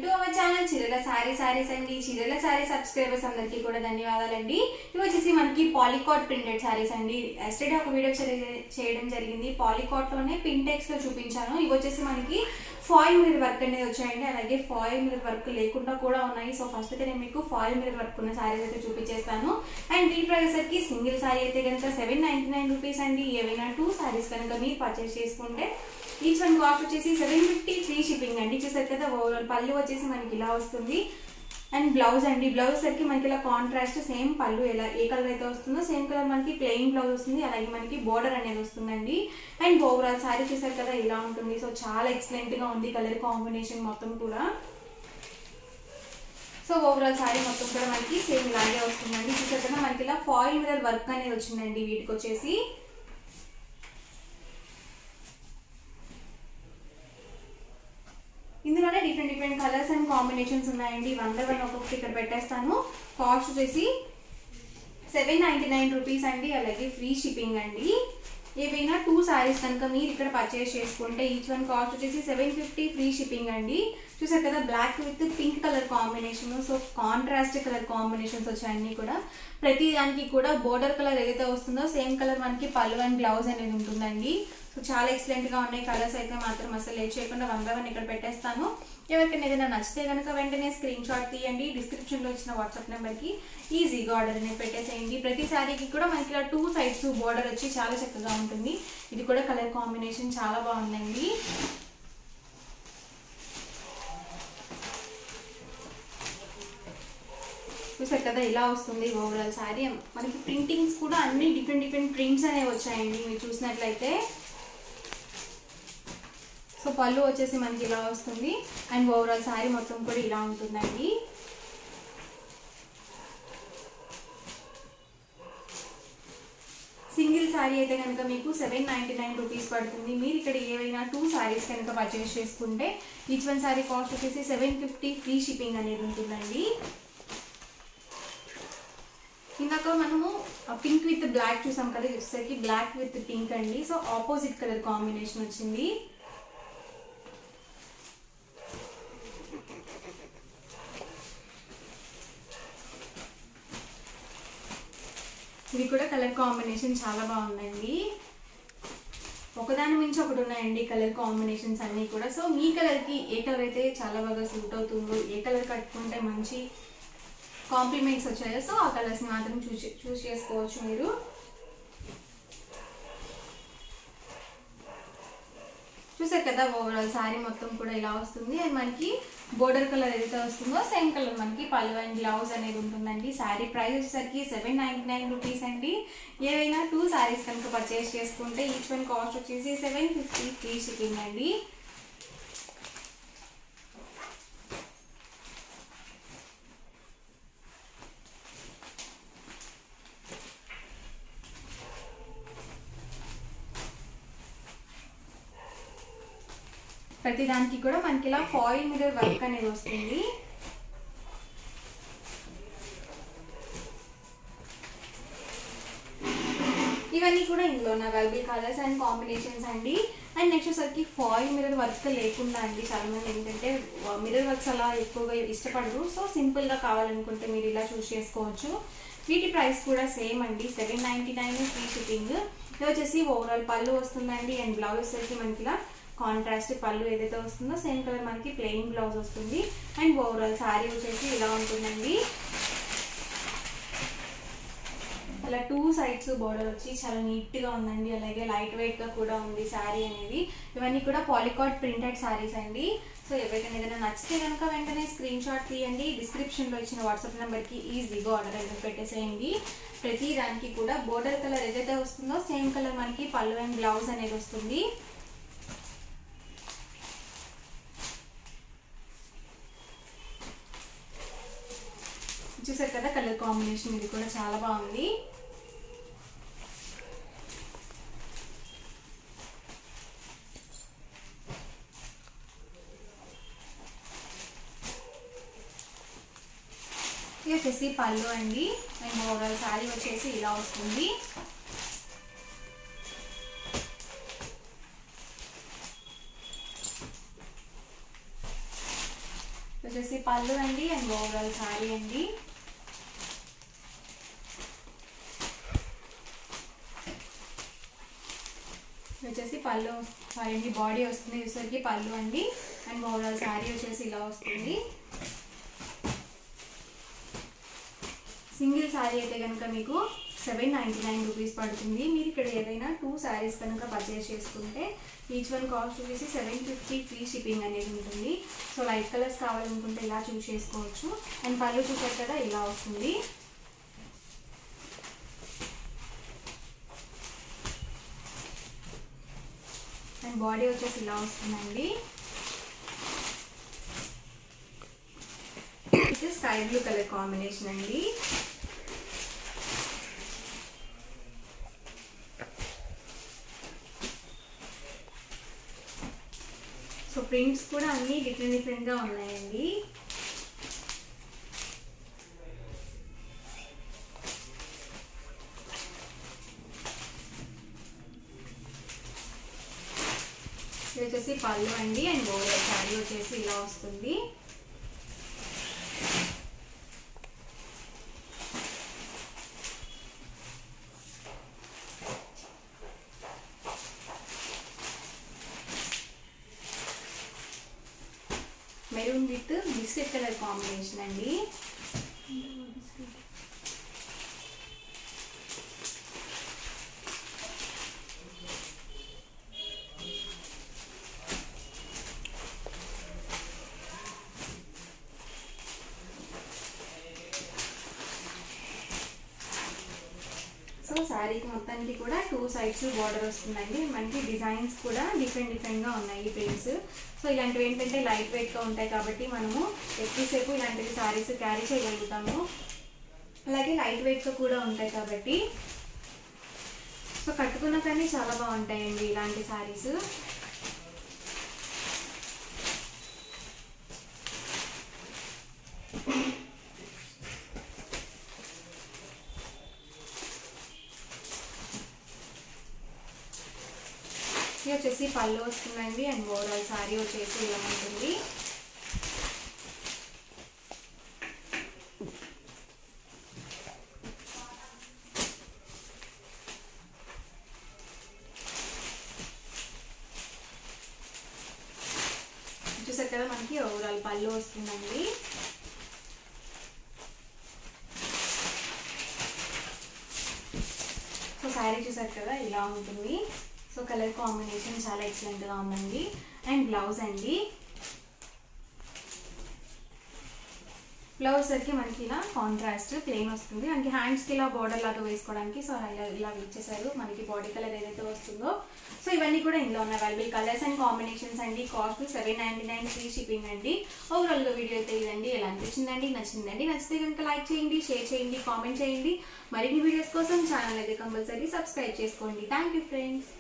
To our channel చీరల సారీస్ అండి. చీరల సారీ సబ్స్క్రైబర్స్ అందరికీ కూడా ధన్యవాదాలండి. ఇవి వచ్చేసి మనకి పాలికాట్ ప్రింటెడ్ సారీస్ అండి. ఎస్టర్డే ఒక వీడియో చేయడం జరిగింది. పాలికాట్ లోనే పింటెక్స్ లో చూపించాను. ఇవి వచ్చేసి మనకి ఫాయిల్ మిర్రర్ వర్క్ అనేది వచ్చాయండి. అలాగే ఫాయిల్ మిర్రర్ వర్క్ లేకుండా కూడా ఉన్నాయి. సో ఫస్ట్ అయితే నేను మీకు ఫాయిల్ మిర్రర్ వర్క్ ఉన్న సారీస్ అయితే చూపించేస్తాను. అండ్ వీటి ప్రైస్ కి సింగిల్ సారీ అయితే కనుక 799 రూపీస్ అండి. ఏవైనా 2 సారీస్ కనుక మీరు పర్చేస్ చేసుకుంటే ఈచ్ వన్ కాస్ట్ వచ్చేసి 750 ఫ్రీ షిప్పింగ్ అండి. చూసారు కదా, ఓవరాల్ పళ్ళు వచ్చేసి మనకి ఇలా వస్తుంది. అండ్ బ్లౌజ్ అండి, బ్లౌజ్ సరికి మనకి ఇలా కాంట్రాస్ట్ సేమ్ పళ్ళు ఎలా ఏ కలర్ అయితే వస్తుందో సేమ్ కలర్ మనకి ప్లెయిన్ బ్లౌజ్ వస్తుంది. అలాగే మనకి బోర్డర్ అనేది వస్తుందండి. అండ్ ఓవరాల్ సారీ చూసారు కదా ఇలా ఉంటుంది. సో చాలా ఎక్సలెంట్ గా ఉంది కలర్ కాంబినేషన్ మొత్తం కూడా. సో ఓవరాల్ సారీ మొత్తం కూడా మనకి సేమ్ ఇలాగే వస్తుందండి. చూసారు కదా, మనకి ఇలా ఫాయిల్ మిర్రర్ వర్క్ అనేది వచ్చిందండి. వీటికి వచ్చేసి ఇందులోనే డిఫరెంట్ కలర్స్ అండ్ కాంబినేషన్స్ ఉన్నాయండి. 1 by 1 ఒక్కొక్కటి ఇక్కడ పెట్టేస్తాను. కాస్ట్ వచ్చేసి 799 రూపీస్ అండి. అలాగే ఫ్రీ షిప్పింగ్ అండి. ఏవైనా 2 సారీస్ కనుక మీరు ఇక్కడ పర్చేస్ చేసుకుంటే ఈచ్ వన్ కాస్ట్ వచ్చేసి 750 ఫ్రీ షిప్పింగ్ అండి. చూసారు కదా, black with pink colour combination. So contrast colour combinations వచ్చాయన్నీ కూడా. ప్రతి దానికి కూడా బోర్డర్ కలర్ ఏదైతే వస్తుందో సేమ్ కలర్ మనకి పళ్ళు అండ్ బ్లౌజ్ అనేది ఉంటుందండి. సో చాలా ఎక్సలెంట్ గా ఉన్నాయి. కలర్స్ అయితే మాత్రం అసలు లేట్ చేయకుండా 1 by 1 ఇక్కడ పెట్టేస్తాను. ఎవరికైనా ఏదైనా నచ్చితే కనుక వెంటనే స్క్రీన్ షాట్ తీయండి. డిస్క్రిప్షన్ లో ఇచ్చిన వాట్సాప్ నెంబర్ కి ఈజీగా ఆర్డర్ అనేది పెట్టేసేయండి. ప్రతి సారీకి కూడా మనకి ఇలా 2 సైడ్స్ బోర్డర్ వచ్చి చాలా చక్కగా ఉంటుంది. ఇది కూడా కలర్ కాంబినేషన్ చాలా బాగుందండి. చూసారు కదా ఇలా వస్తుంది ఓవరాల్ సారీ. మనకి ప్రింటింగ్స్ కూడా అన్ని డిఫరెంట్ ప్రింట్స్ అనేవి వచ్చాయండి మీరు చూసినట్లయితే. సో పళ్ళు వచ్చేసి మనకి ఇలా వస్తుంది. అండ్ ఓవరాల్ సారీ మొత్తం కూడా ఇలా ఉంటుందండి. సింగిల్ సారీ అయితే కనుక మీకు 799 రూపీస్ పడుతుంది. మీరు ఇక్కడ ఏవైనా 2 సారీస్ కనుక పర్చేస్ చేసుకుంటే ఈచ్ వన్ సారీ కాస్ట్ వచ్చేసి 750 ఫ్రీ షిప్పింగ్ అనేది ఉంటుందండి. ఇందాక మనము పింక్ విత్ బ్లాక్ చూసాం కదా, వచ్చేసరికి బ్లాక్ విత్ పింక్ అండి. సో ఆపోజిట్ కలర్ కాంబినేషన్ వచ్చింది. ఇది కూడా కలర్ కాంబినేషన్ చాలా బాగుందండి. ఒకదాని మించి ఒకటి ఉన్నాయండి కలర్ కాంబినేషన్స్ అన్నీ కూడా. సో మీ కలర్కి ఏ కలర్ అయితే చాలా బాగా సూట్ అవుతుందో, ఏ కలర్ కట్టుకుంటే మంచి కాంప్లిమెంట్స్ వచ్చాయో సో ఆ కలర్స్ మాత్రం చూస్ చేసుకోవచ్చు మీరు. చూసారు కదా, ఓవరాల్ సారీ మొత్తం కూడా ఇలా వస్తుంది. అండ్ మనకి బోర్డర్ కలర్ ఏదైతే వస్తుందో సేమ్ కలర్ మనకి పళ్ళు అండ్ బ్లౌజ్ అనేది ఉంటుందండి. సారీ ప్రైస్ వచ్చేసరికి 799 రూపీస్ అండి. ఏవైనా 2 సారీస్ కనుక పర్చేస్ చేసుకుంటే ఈచ్ వన్ కాస్ట్ వచ్చేసి 750 ఫ్రీ షిప్పింగ్ అండి. ప్రతి దానికి కూడా మనకి ఇలా ఫాయిల్ మిర్రర్ వర్క్ అనేది వస్తుంది. ఇవన్నీ కూడా ఇందులో ఉన్న అవైలబుల్ కలర్స్ అండ్ కాంబినేషన్స్ అండి. అండ్ నెక్స్ట్ వచ్చేసరికి ఫాయిల్ మిర్రర్ వర్క్ లేకుండా అండి. చాలా మంది ఏంటంటే మిర్రర్ వర్క్స్ అలా ఎక్కువగా ఇష్టపడరు. సో సింపుల్ గా కావాలనుకుంటే మీరు ఇలా చూస్ చేసుకోవచ్చు. వీటి ప్రైస్ కూడా సేమ్ అండి, 799 ఫ్రీ షిప్పింగ్. ఇది వచ్చేసి ఓవరాల్ పళ్ళు వస్తుందండి. అండ్ బ్లౌజ్ వచ్చేసి మనకి ఇలా కాంట్రాస్ట్ పళ్ళు ఏదైతే వస్తుందో సేమ్ కలర్ మనకి ప్లెయిన్ బ్లౌజ్ వస్తుంది. అండ్ ఓవరాల్ సారీ వచ్చేసి ఇలా ఉంటుందండి. అలా 2 సైడ్స్ బోర్డర్ వచ్చి చాలా నీట్ గా ఉందండి. అలాగే లైట్ వెయిట్ గా కూడా ఉంది సారీ అనేది. ఇవన్నీ కూడా పాలికాట్ ప్రింటెడ్ సారీస్ అండి. సో ఎవరికైనా ఏదైనా నచ్చితే కనుక వెంటనే స్క్రీన్ షాట్ తీయండి. డిస్క్రిప్షన్ లో ఇచ్చిన వాట్సాప్ నెంబర్ కి ఈజీగా ఆర్డర్ అయితే పెట్టేసేయండి. ప్రతి దానికి కూడా బోర్డర్ కలర్ ఏదైతే వస్తుందో సేమ్ కలర్ మనకి పళ్ళు అండ్ బ్లౌజ్ అనేది వస్తుంది. చూసారు కదా కలర్ కాంబినేషన్, ఇది కూడా చాలా బాగుంది. ఇది వచ్చేసి పళ్ళు అండి. అండ్ ఓవరాల్ సారీ వచ్చేసి ఇలా వస్తుంది. వచ్చేసి పళ్ళు అండి అండ్ ఓవరాల్ శారీ అండి. వచ్చేసి పళ్ళు సారీ బాడీ వస్తుంది చూసరికి పళ్ళు అండి అండ్ ఓవరాల్ శారీ వచ్చేసి ఇలా వస్తుంది. సింగిల్ శారీ అయితే కనుక మీకు 799 రూపీస్ పడుతుంది. మీరు ఇక్కడ ఏదైనా 2 శారీస్ కనుక పర్చేస్ చేసుకుంటే ఈచ్ వన్ కాస్ట్ వచ్చేసి 750 ఫ్రీ షిప్పింగ్ అనేది ఉంటుంది. సో లైట్ కలర్స్ కావాలనుకుంటే ఇలా చూస్ చేసుకోవచ్చు. అండ్ పళ్ళు చూసారు కదా ఇలా వస్తుంది. అండ్ బాడీ వచ్చేసి ఇలా వస్తుందండి. ఇది స్కై బ్లూ కలర్ కాంబినేషన్ అండి. సో ప్రింట్స్ కూడా అన్ని డిఫరెంట్ గా ఉన్నాయండి. ఇది వచ్చేసి పళ్ళు అండి అండ్ ఓవరాల్ శారీ వచ్చేసి ఇలా వస్తుంది. Maroon with biscuit colour combination అండి. సో శారీకి మొత్తానికి కూడా 2 సైడ్స్ బార్డర్ వస్తుందండి. మనకి డిజైన్స్ కూడా డిఫరెంట్గా ఉన్నాయి ప్రింట్స్. సో ఇలాంటివి ఏంటంటే లైట్ వెయిట్గా ఉంటాయి కాబట్టి మనము ఎక్కువసేపు ఇలాంటివి శారీస్ క్యారీ చేయగలుగుతాము. అలాగే లైట్ వెయిట్గా కూడా ఉంటాయి కాబట్టి సో కట్టుకున్న కానీ చాలా బాగుంటాయండి ఇలాంటి శారీస్. ఇది వచ్చేసి పళ్ళు వస్తుందండి అండ్ ఓవరాల్ శారీ వచ్చేసి ఇలా ఉంటుంది. చూసారు కదా మనకి ఓవరాల్ పళ్ళు వస్తుందండి. సో శారీ చూసారు కదా ఇలా ఉంటుంది. సో కలర్ కాంబినేషన్ చాలా ఎక్సలెంట్గా ఉందండి. అండ్ బ్లౌజ్ అండి. బ్లౌజ్ సరికి మనకి ఇలా కాంట్రాస్ట్ ప్లెయిన్ వస్తుంది. మనకి హ్యాండ్స్కి ఇలా బోర్డర్ లాగా వేసుకోవడానికి సో ఇలా ఇచ్చేసారు మనకి బాడీ కలర్ ఏదైతే వస్తుందో. సో ఇవన్నీ కూడా ఇందులో ఉన్న అవైలబుల్ కలర్స్ అండ్ కాంబినేషన్స్ అండి. కాస్ట్ 799 ఫ్రీ షిప్పింగ్ అండి. ఓవరాల్గా వీడియో అయితే ఇదండి. ఎలా అనిపించిందండి? నచ్చిందండి? నచ్చితే కనుక లైక్ చేయండి, షేర్ చేయండి, కామెంట్ చేయండి. మరిన్ని వీడియోస్ కోసం ఛానల్ అయితే కంపల్సరీ సబ్స్క్రైబ్ చేసుకోండి. Thank you friends.